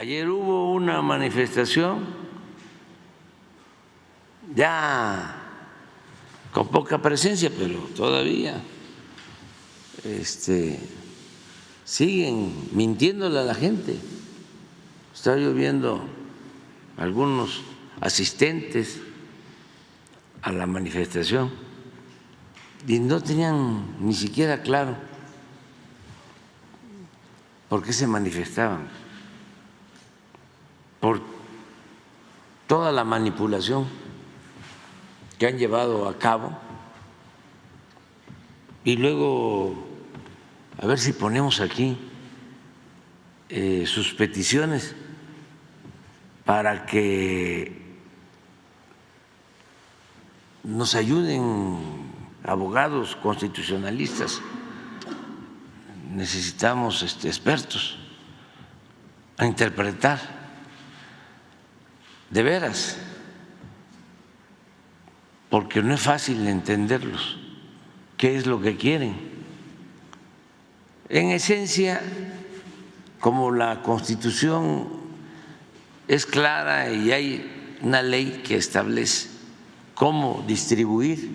Ayer hubo una manifestación ya con poca presencia, pero todavía siguen mintiéndole a la gente. Estaba yo viendo algunos asistentes a la manifestación y no tenían ni siquiera claro por qué se manifestaban, por toda la manipulación que han llevado a cabo. Y luego, a ver si ponemos aquí sus peticiones para que nos ayuden abogados constitucionalistas. Necesitamos expertos a interpretar de veras, porque no es fácil entenderlos, qué es lo que quieren. En esencia, como la Constitución es clara y hay una ley que establece cómo distribuir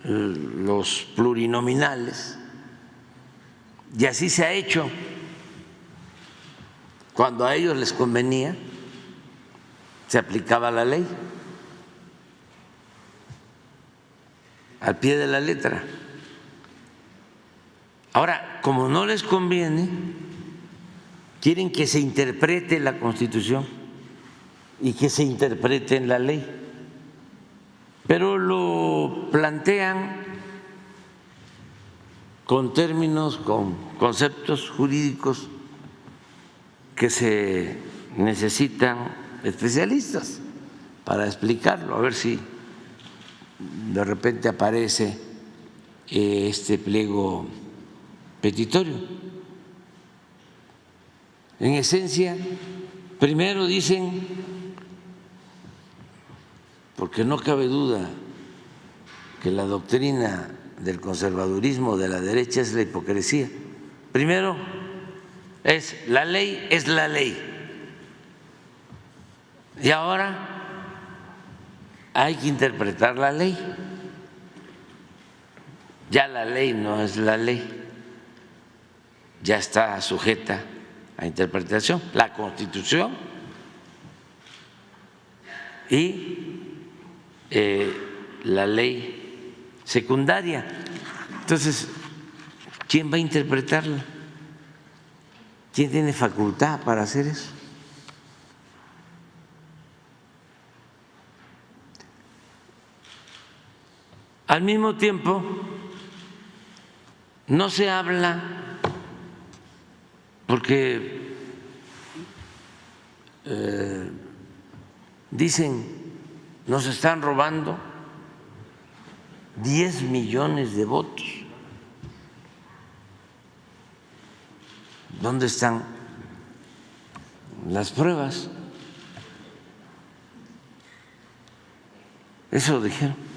los plurinominales, y así se ha hecho cuando a ellos les convenía, se aplicaba la ley al pie de la letra. Ahora, como no les conviene, quieren que se interprete la Constitución y que se interprete en la ley, pero lo plantean con términos, con conceptos jurídicos que se necesitan especialistas para explicarlo. A ver si de repente aparece este pliego petitorio. En esencia, primero dicen, porque no cabe duda que la doctrina del conservadurismo de la derecha es la hipocresía. Primero es la ley, y ahora hay que interpretar la ley. Ya la ley no es la ley, ya está sujeta a interpretación, la Constitución y la ley secundaria. Entonces, ¿quién va a interpretarla? ¿Quién tiene facultad para hacer eso? Al mismo tiempo, no se habla porque dicen, nos están robando 10 millones de votos. ¿Dónde están las pruebas? Eso dijeron.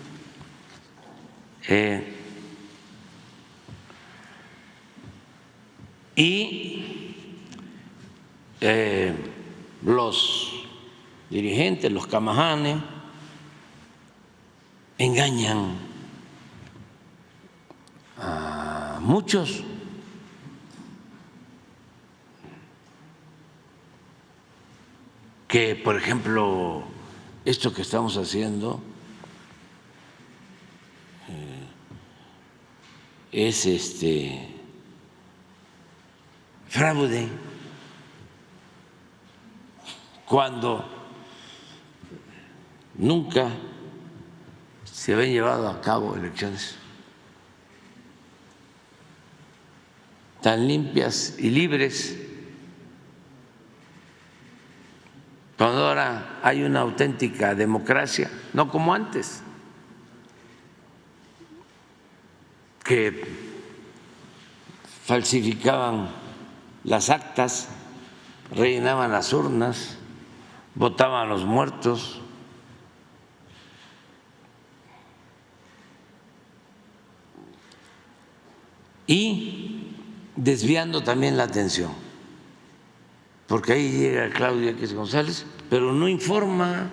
Los dirigentes, los camajanes, engañan a muchos. Que, por ejemplo, esto que estamos haciendo es fraude, cuando nunca se habían llevado a cabo elecciones tan limpias y libres, cuando ahora hay una auténtica democracia, no como antes, que falsificaban las actas, rellenaban las urnas, votaban a los muertos. Y desviando también la atención. porque ahí llega Claudia X González, pero no informa.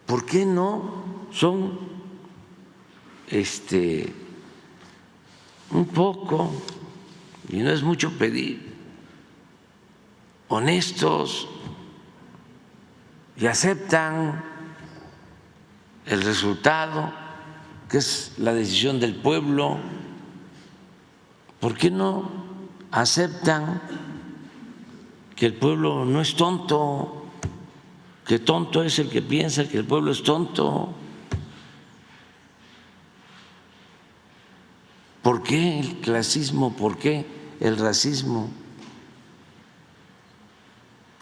¿Por qué no son un poco, y no es mucho pedir, honestos y aceptan el resultado, que es la decisión del pueblo? ¿Por qué no aceptan que el pueblo no es tonto, que tonto es el que piensa que el pueblo es tonto? ¿Por qué el clasismo? ¿Por qué el racismo?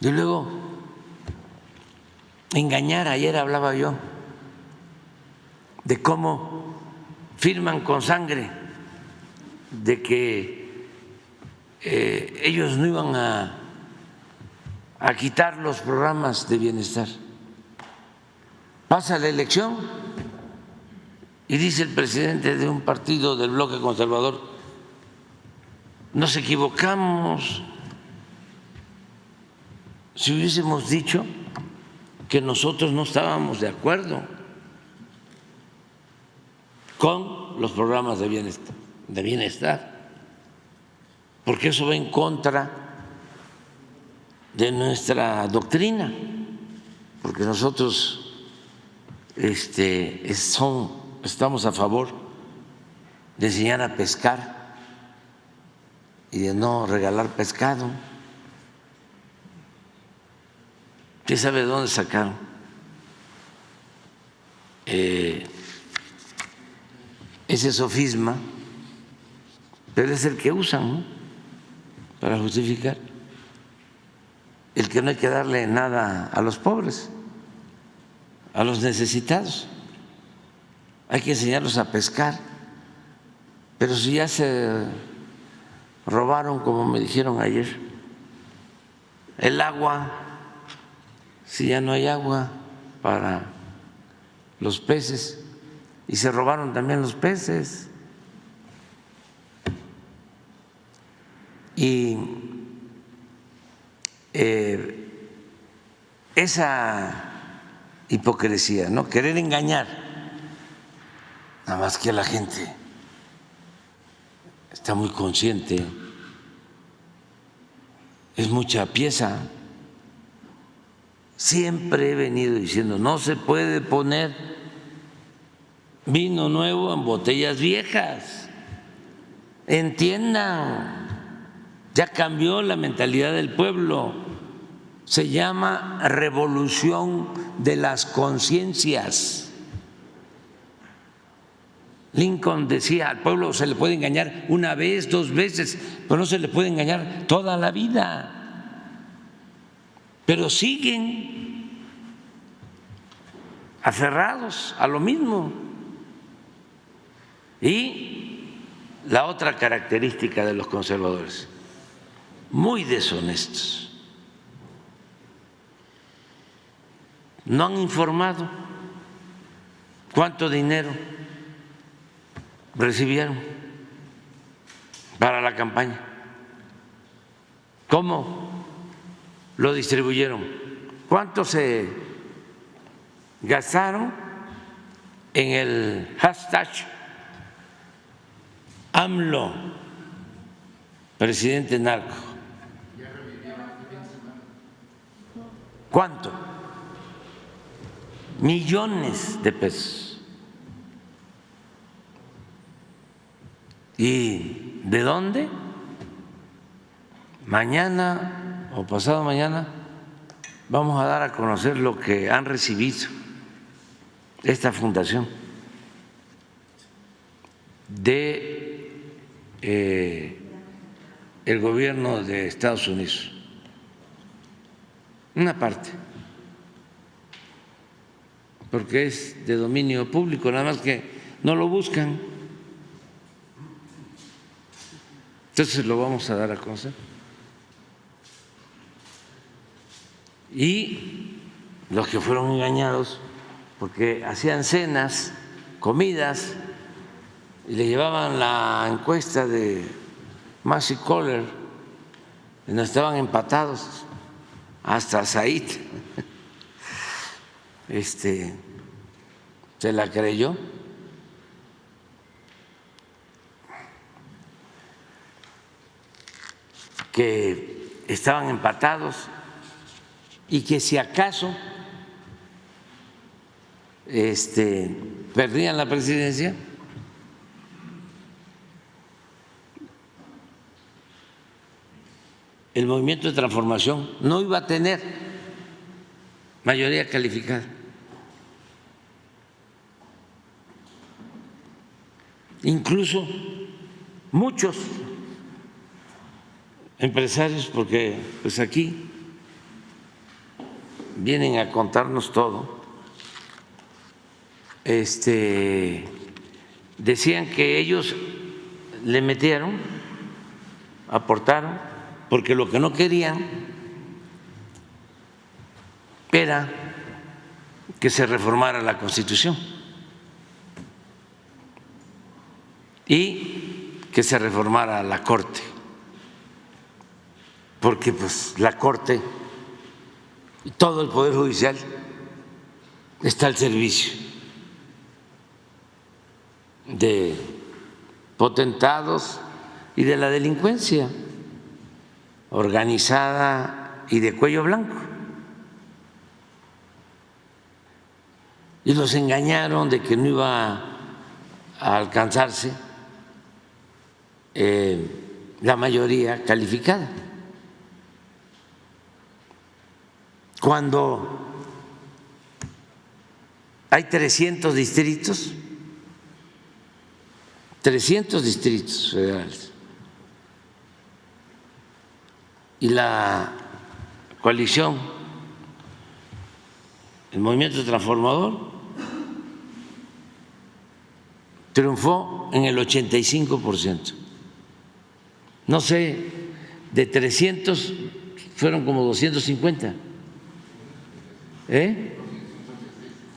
Y luego, engañar. Ayer hablaba yo de cómo firman con sangre de que ellos no iban a quitar los programas de bienestar. Pasa la elección y dice el presidente de un partido del bloque conservador: nos equivocamos. Si hubiésemos dicho que nosotros no estábamos de acuerdo con los programas de bienestar, porque eso va en contra de nuestra doctrina, porque nosotros estamos a favor de enseñar a pescar y de no regalar pescado. ¿Usted sabe de dónde sacaron ese sofisma? Pero es el que usan, ¿no?, para justificar el que no hay que darle nada a los pobres, a los necesitados. Hay que enseñarlos a pescar. Pero si ya se robaron, como me dijeron ayer, el agua, si ya no hay agua para los peces, y se robaron también los peces. Y esa hipocresía, ¿no?, querer engañar, nada más que la gente está muy consciente, es mucha pieza. Siempre he venido diciendo: no se puede poner vino nuevo en botellas viejas. Entiendan, ya cambió la mentalidad del pueblo. Se llama revolución de las conciencias. Lincoln decía: al pueblo se le puede engañar una vez, 2 veces, pero no se le puede engañar toda la vida. Pero siguen aferrados a lo mismo. Y la otra característica de los conservadores: muy deshonestos. No han informado cuánto dinero recibieron para la campaña, cómo lo distribuyeron, cuánto se gastaron en el hashtag AMLO, presidente narco. ¿Cuánto? Millones de pesos. ¿Y de dónde? Mañana o pasado mañana vamos a dar a conocer lo que han recibido esta fundación de el gobierno de Estados Unidos. Una parte, porque es de dominio público, nada más que no lo buscan. Entonces lo vamos a dar a conocer. Y los que fueron engañados, porque hacían cenas, comidas, y le llevaban la encuesta de Massey Coller no estaban empatados, hasta Said se la creyó. Que estaban empatados y que si acaso perdían la presidencia, el Movimiento de Transformación no iba a tener mayoría calificada. Incluso muchos empresarios, porque pues aquí vienen a contarnos todo, decían que ellos le metieron, aportaron, porque lo que no querían era que se reformara la Constitución y que se reformara la Corte, porque pues la Corte y todo el Poder Judicial está al servicio de potentados y de la delincuencia organizada y de cuello blanco. Y los engañaron de que no iba a alcanzarse la mayoría calificada. Cuando hay 300 distritos federales y la coalición, el Movimiento Transformador, triunfó en el 85%. No sé, de 300 fueron como 250.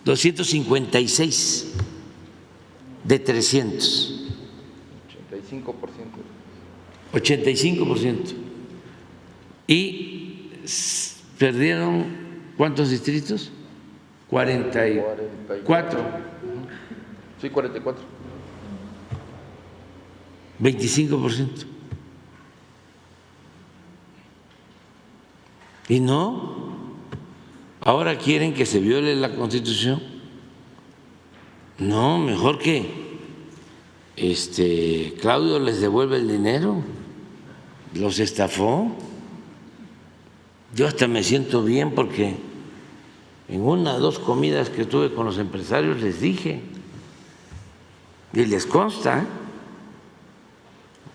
256 de 300. 85%. Y perdieron ¿cuántos distritos? 44. Sí, 44. 25%. Y no, ahora quieren que se viole la Constitución. No, mejor que Claudio les devuelve el dinero, los estafó. Yo hasta me siento bien porque en una o dos comidas que tuve con los empresarios les dije, y les consta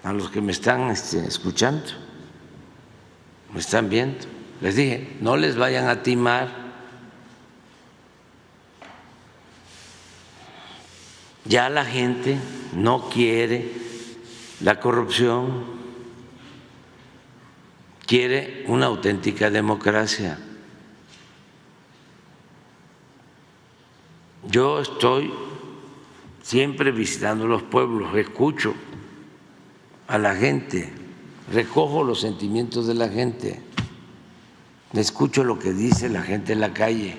a los que me están escuchando, me están viendo, les dije, no les vayan a timar. Ya la gente no quiere la corrupción, quiere una auténtica democracia. Yo estoy siempre visitando los pueblos, escucho a la gente, recojo los sentimientos de la gente, escucho lo que dice la gente en la calle.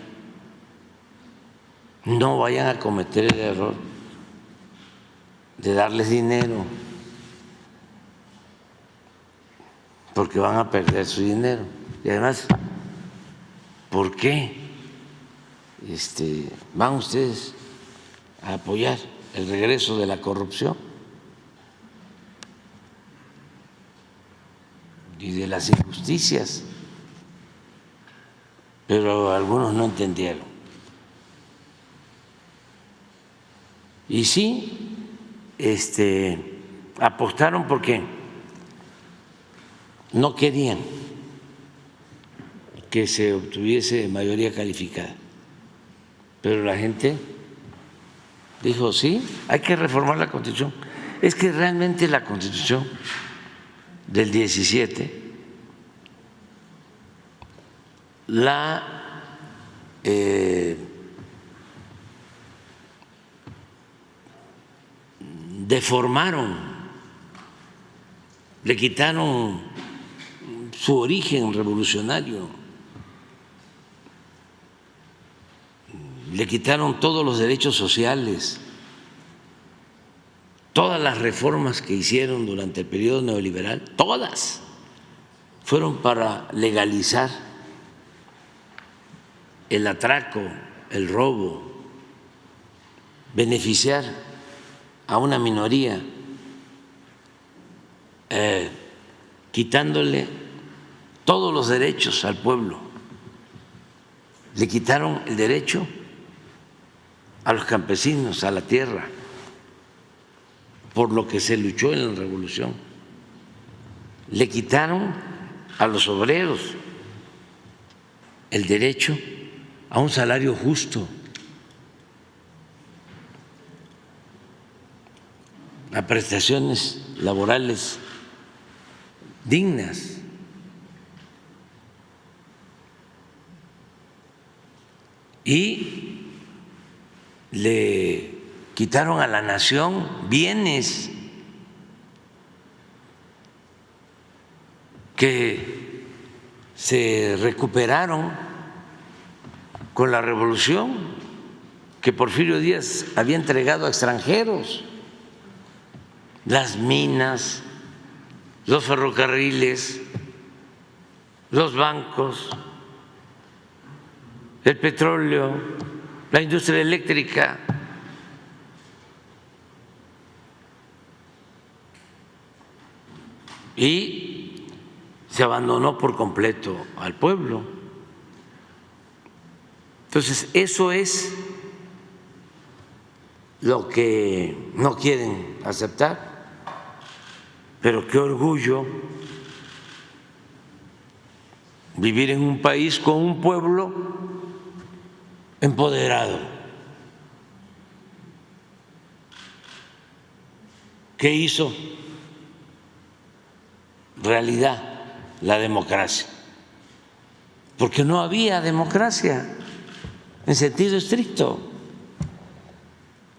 No vayan a cometer el error de darles dinero, porque van a perder su dinero. Y además, ¿por qué van ustedes a apoyar el regreso de la corrupción y de las injusticias? Pero algunos no entendieron. Y sí, apostaron porque no querían que se obtuviese mayoría calificada, pero la gente dijo, sí, hay que reformar la Constitución. Es que realmente la Constitución del 17 la deformaron, le quitaron su origen revolucionario. Le quitaron todos los derechos sociales, todas las reformas que hicieron durante el periodo neoliberal, todas fueron para legalizar el atraco, el robo, beneficiar a una minoría, quitándole todos los derechos al pueblo. Le quitaron el derecho a los campesinos, a la tierra, por lo que se luchó en la revolución. Le quitaron a los obreros el derecho a un salario justo, a prestaciones laborales dignas. Y le quitaron a la nación bienes que se recuperaron con la revolución, que Porfirio Díaz había entregado a extranjeros: las minas, los ferrocarriles, los bancos, el petróleo, la industria eléctrica. Y se abandonó por completo al pueblo. Entonces, eso es lo que no quieren aceptar. Pero qué orgullo vivir en un país con un pueblo empoderado, que hizo realidad la democracia, porque no había democracia en sentido estricto,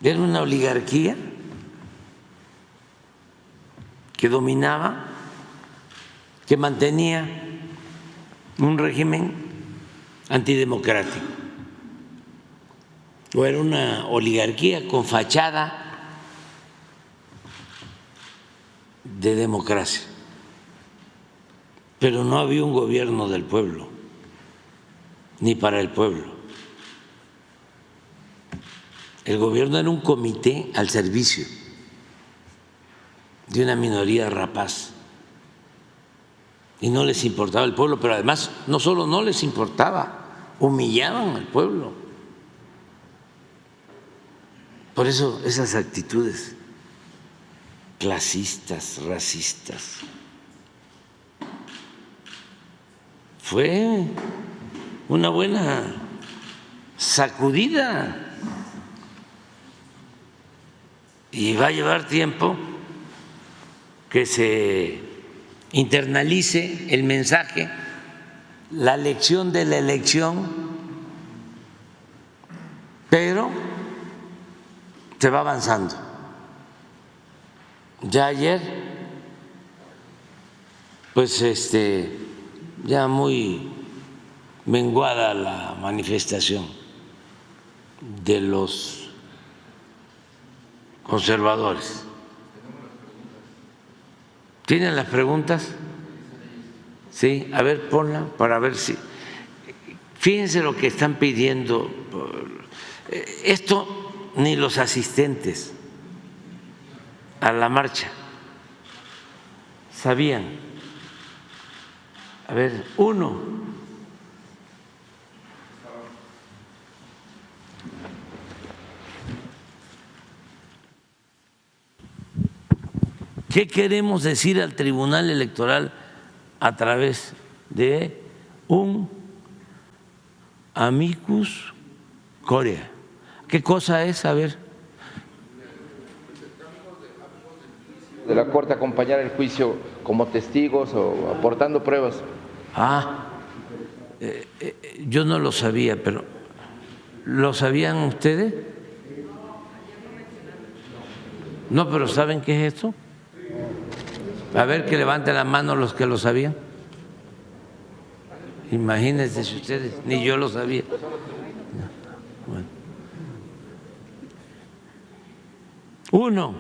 era una oligarquía que dominaba, que mantenía un régimen antidemocrático, o era una oligarquía con fachada de democracia, pero no había un gobierno del pueblo, ni para el pueblo. El gobierno era un comité al servicio de una minoría rapaz y no les importaba el pueblo, pero además no solo no les importaba, humillaban al pueblo. Por eso esas actitudes clasistas, racistas, fue una buena sacudida y va a llevar tiempo que se internalice el mensaje, la lección de la elección, pero se va avanzando. Ya ayer, pues ya muy menguada la manifestación de los conservadores. ¿Tienen las preguntas? Sí, a ver, ponla para ver si. Fíjense lo que están pidiendo. Esto ni los asistentes a la marcha sabían. A ver, uno. ¿Qué queremos decir al Tribunal Electoral a través de un amicus curiae? ¿Qué cosa es? A ver. De la Corte acompañar el juicio como testigos o aportando pruebas. Yo no lo sabía, pero ¿lo sabían ustedes? No, pero ¿saben qué es esto? A ver, que levanten la mano los que lo sabían. Imagínense si ustedes, ni yo lo sabía. Bueno. Uno,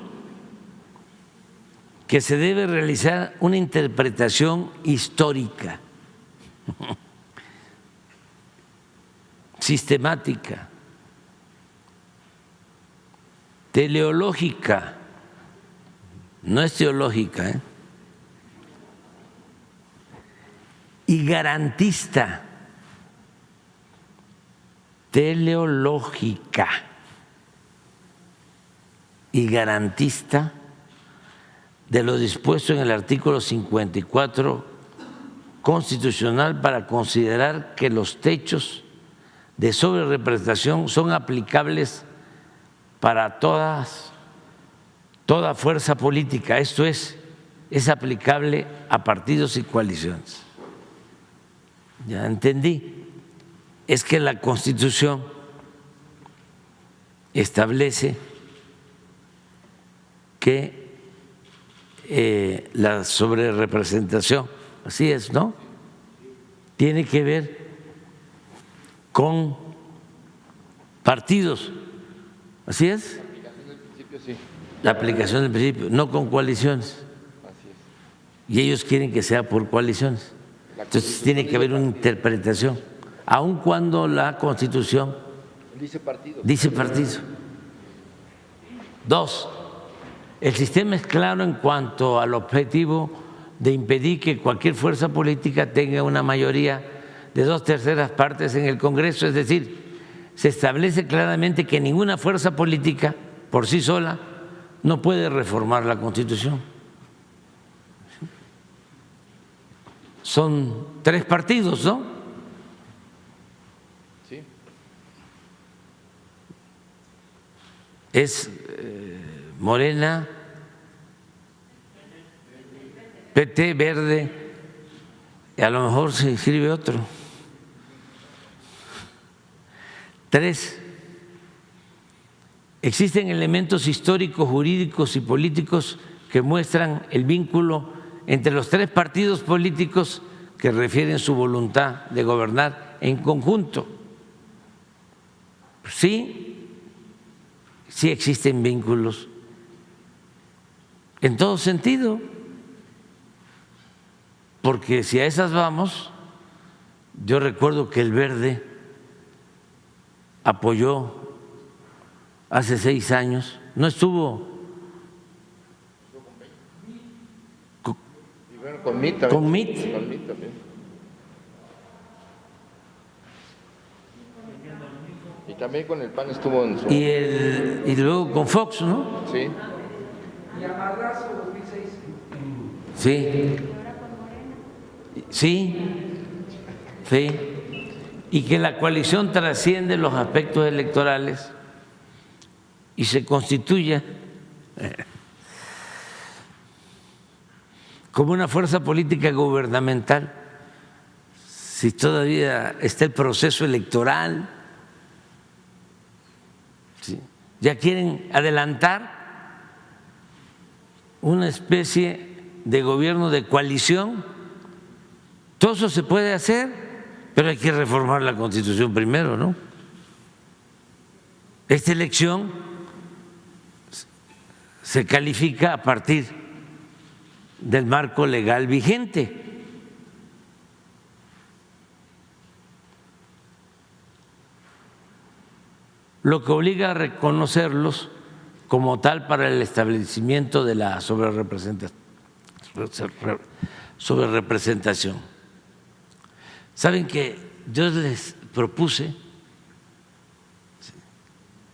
que se debe realizar una interpretación histórica, sistemática, teleológica, no es teológica, y garantista, teleológica y garantista de lo dispuesto en el artículo 54 constitucional para considerar que los techos de sobrerepresentación son aplicables para toda fuerza política, esto es aplicable a partidos y coaliciones. Ya entendí, es que la Constitución establece que la sobrerepresentación, así es, ¿no? Tiene que ver con partidos, así es. La aplicación del principio, sí. La aplicación del principio, no con coaliciones. Así es. Y ellos quieren que sea por coaliciones. Entonces tiene que haber una interpretación, aun cuando la Constitución dice partido. dice partido. Dos, el sistema es claro en cuanto al objetivo de impedir que cualquier fuerza política tenga una mayoría de 2/3 partes en el Congreso, es decir, se establece claramente que ninguna fuerza política por sí sola no puede reformar la Constitución. Son 3 partidos, ¿no? Sí. Es Morena, PT, Verde, y a lo mejor se inscribe otro. 3. Existen elementos históricos, jurídicos y políticos que muestran el vínculo entre los 3 partidos políticos que refieren su voluntad de gobernar en conjunto. Sí, sí existen vínculos en todo sentido, porque si a esas vamos, yo recuerdo que el Verde apoyó hace 6 años, no estuvo Con MIT también. con MIT. Con MIT también. Y también con el PAN estuvo en su... y luego con Fox, ¿no? Sí. Y a Madrazo 2006. Sí. Sí. Sí. Y que la coalición trasciende los aspectos electorales y se constituya como una fuerza política gubernamental, si todavía está el proceso electoral. ¿Sí? Ya quieren adelantar una especie de gobierno de coalición. Todo eso se puede hacer, pero hay que reformar la Constitución primero, ¿no? Esta elección se califica a partir del marco legal vigente. Lo que obliga a reconocerlos como tal para el establecimiento de la sobrerepresentación. Saben que yo les propuse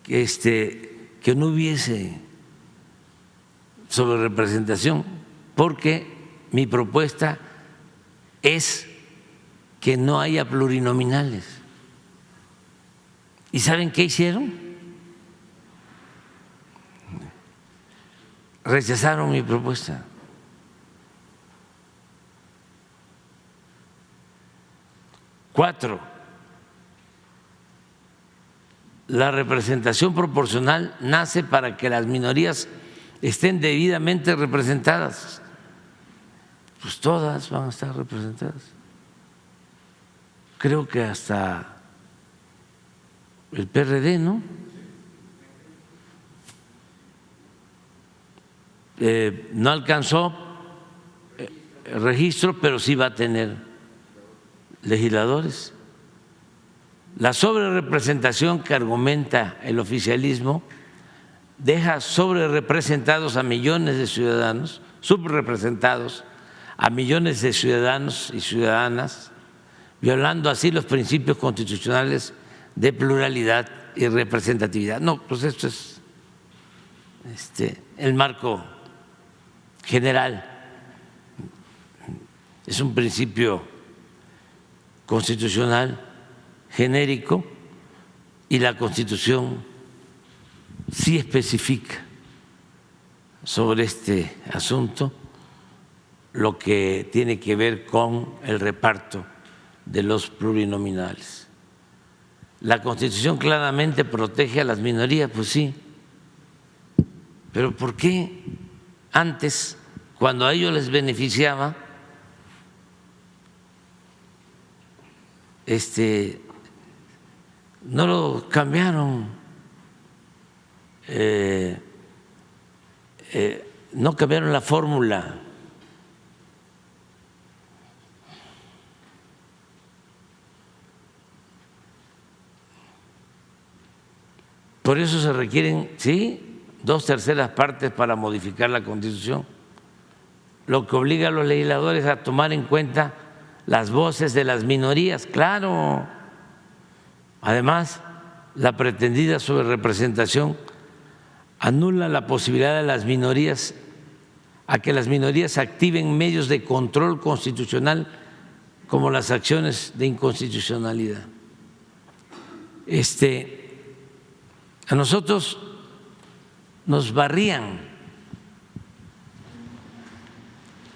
que no hubiese sobrerepresentación, porque mi propuesta es que no haya plurinominales. ¿Y saben qué hicieron? Rechazaron mi propuesta. Cuatro, la representación proporcional nace para que las minorías estén debidamente representadas. Pues todas van a estar representadas. creo que hasta el PRD, ¿no? No alcanzó registro, pero sí va a tener legisladores. La sobrerepresentación que argumenta el oficialismo deja sobrerepresentados a millones de ciudadanos, subrepresentados a millones de ciudadanos y ciudadanas, violando así los principios constitucionales de pluralidad y representatividad. No, pues esto es el marco general, es un principio constitucional genérico y la Constitución sí especifica sobre este asunto lo que tiene que ver con el reparto de los plurinominales. La Constitución claramente protege a las minorías, pues sí, pero ¿por qué antes, cuando a ellos les beneficiaba, no lo cambiaron? No cambiaron la fórmula. Por eso se requieren, sí, 2/3 partes para modificar la Constitución, lo que obliga a los legisladores a tomar en cuenta las voces de las minorías, claro. Además, la pretendida sobrerepresentación anula la posibilidad de las minorías a que las minorías activen medios de control constitucional como las acciones de inconstitucionalidad. A nosotros nos barrían,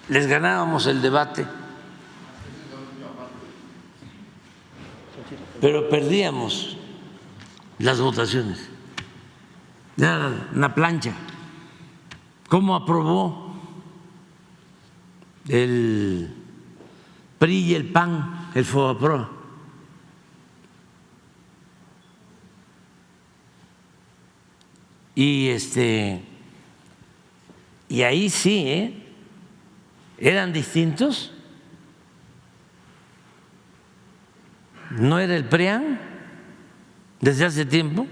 les ganábamos el debate, pero perdíamos las votaciones. Era una plancha. ¿Cómo aprobó el PRI y el PAN el FOBAPROA? Y ahí sí, eran distintos. No era el PRIAN desde hace tiempo.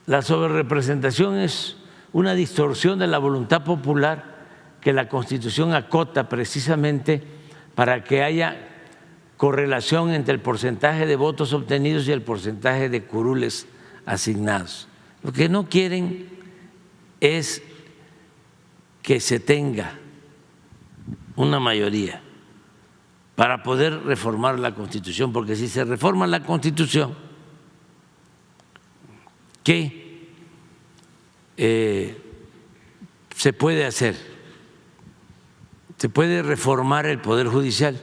La sobrerepresentación es una distorsión de la voluntad popular que la Constitución acota precisamente para que haya correlación entre el porcentaje de votos obtenidos y el porcentaje de curules asignados. Lo que no quieren es que se tenga una mayoría para poder reformar la Constitución, porque si se reforma la Constitución, ¿qué se puede hacer? Se puede reformar el Poder Judicial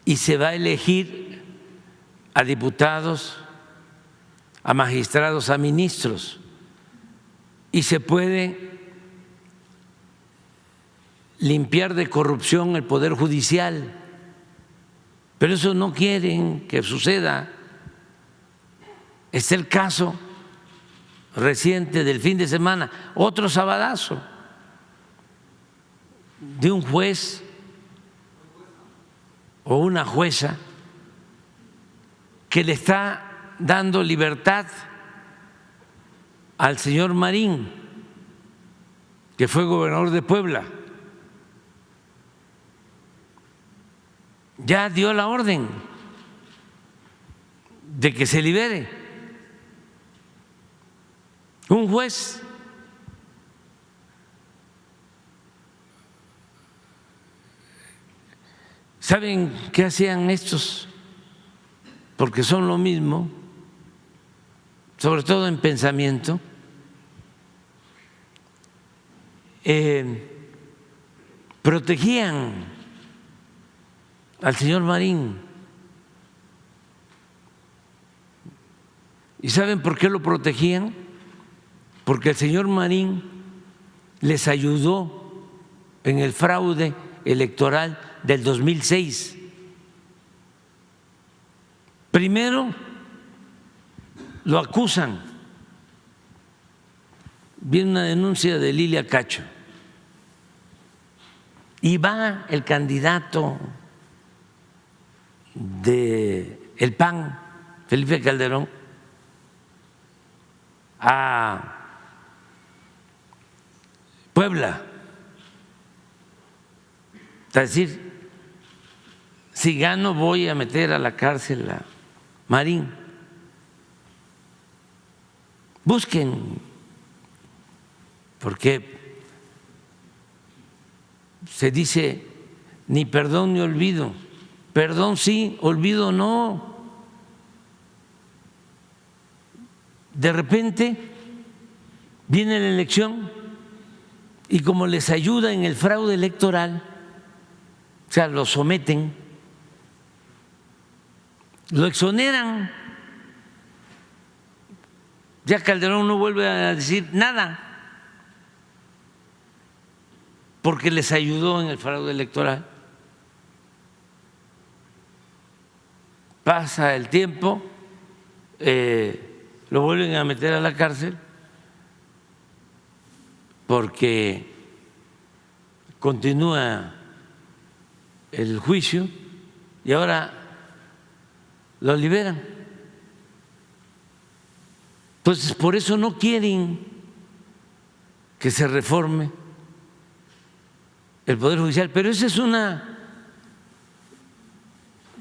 y se va a elegir a diputados, a magistrados, a ministros, y se puede limpiar de corrupción el Poder Judicial, pero eso no quieren que suceda. Es el caso reciente del fin de semana, otro sabadazo de un juez o una jueza que le está dando libertad al señor Marín, que fue gobernador de Puebla. Ya dio la orden de que se libere un juez. ¿Saben qué hacían estos? Porque son lo mismo, sobre todo en pensamiento. Protegían al señor Marín. ¿Y saben por qué lo protegían? Porque el señor Marín les ayudó en el fraude electoral del 2006. Primero lo acusan, viene una denuncia de Lilia Cacho y va el candidato del PAN, Felipe Calderón, a Puebla, es decir, si gano voy a meter a la cárcel a Marín. Busquen, porque se dice ni perdón ni olvido. Perdón sí, olvido no. De repente viene la elección y como les ayuda en el fraude electoral, o sea, lo someten, lo exoneran. Ya Calderón no vuelve a decir nada porque les ayudó en el fraude electoral. Pasa el tiempo, lo vuelven a meter a la cárcel porque continúa el juicio y ahora lo liberan. Entonces, por eso no quieren que se reforme el Poder Judicial, pero esa es una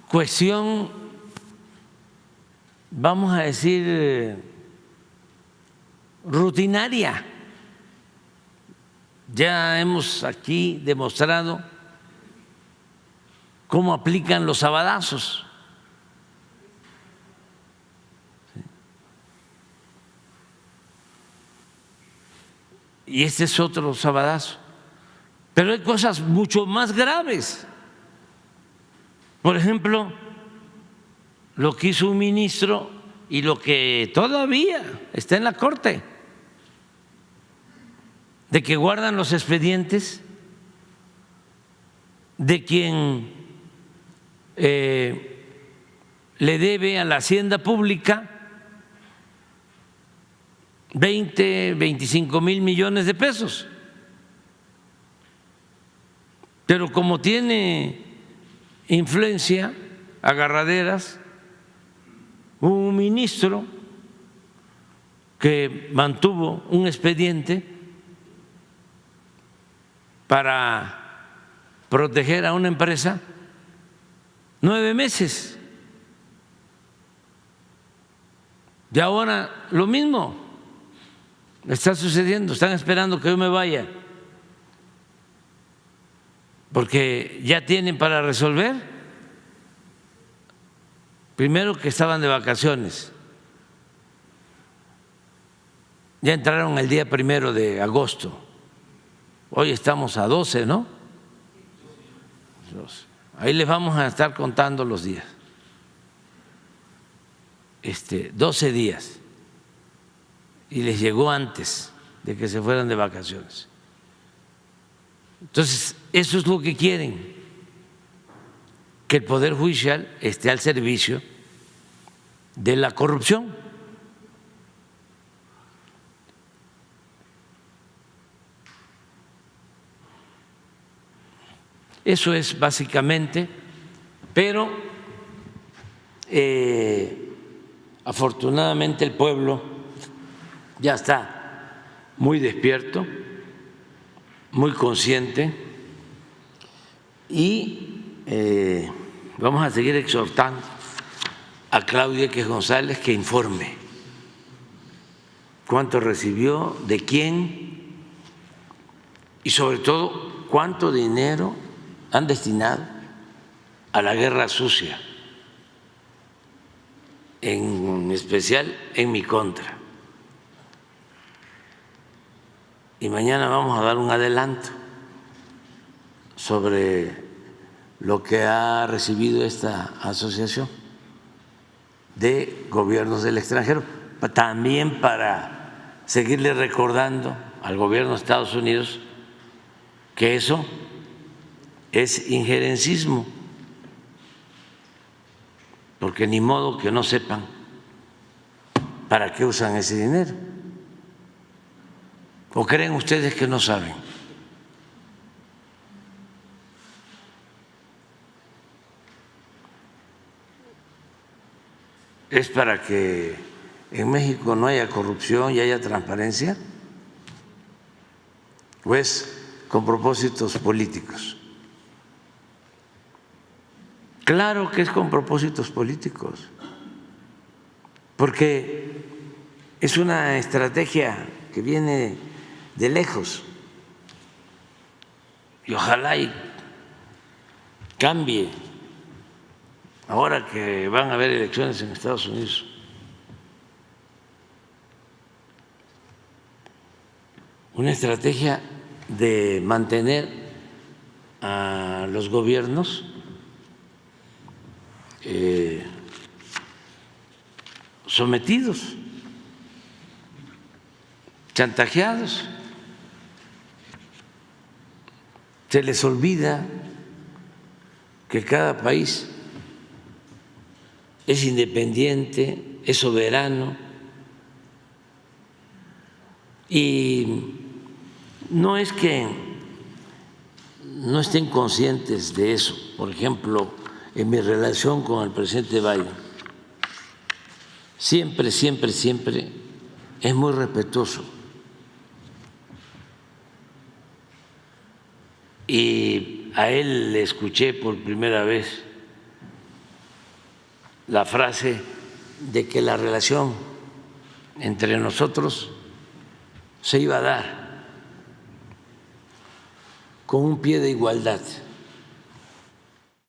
cuestión, vamos a decir, rutinaria. Ya hemos aquí demostrado cómo aplican los sabadazos. Y este es otro sabadazo. Pero hay cosas mucho más graves. Por ejemplo, lo que hizo un ministro y lo que todavía está en la Corte, de que guardan los expedientes de quien le debe a la hacienda pública 20, 25 mil millones de pesos. Pero como tiene influencia, agarraderas, hubo un ministro que mantuvo un expediente para proteger a una empresa 9 meses. Y ahora lo mismo está sucediendo, están esperando que yo me vaya, porque ya tienen para resolver. Primero que estaban de vacaciones, ya entraron el día 1 de agosto, hoy estamos a 12, ¿no? Ahí les vamos a estar contando los días, 12 días, y les llegó antes de que se fueran de vacaciones. Entonces, eso es lo que quieren, que el Poder Judicial esté al servicio de la corrupción. Eso es básicamente, pero afortunadamente el pueblo ya está muy despierto, muy consciente, y vamos a seguir exhortando a Claudia X González que informe cuánto recibió, de quién y sobre todo cuánto dinero han destinado a la guerra sucia, en especial en mi contra. Y mañana vamos a dar un adelanto sobre lo que ha recibido esta asociación de gobiernos del extranjero, también para seguirle recordando al gobierno de Estados Unidos que eso es injerencismo, porque ni modo que no sepan para qué usan ese dinero. ¿O creen ustedes que no saben? ¿Es para que en México no haya corrupción y haya transparencia? ¿O es con propósitos políticos? Claro que es con propósitos políticos, porque es una estrategia que viene de lejos y ojalá y cambie ahora que van a haber elecciones en Estados Unidos. Una estrategia de mantener a los gobiernos sometidos, chantajeados. Se les olvida que cada país es independiente, es soberano y no es que no estén conscientes de eso. Por ejemplo, en mi relación con el presidente Biden, siempre es muy respetuoso. Y a él le escuché por primera vez la frase de que la relación entre nosotros se iba a dar con un pie de igualdad.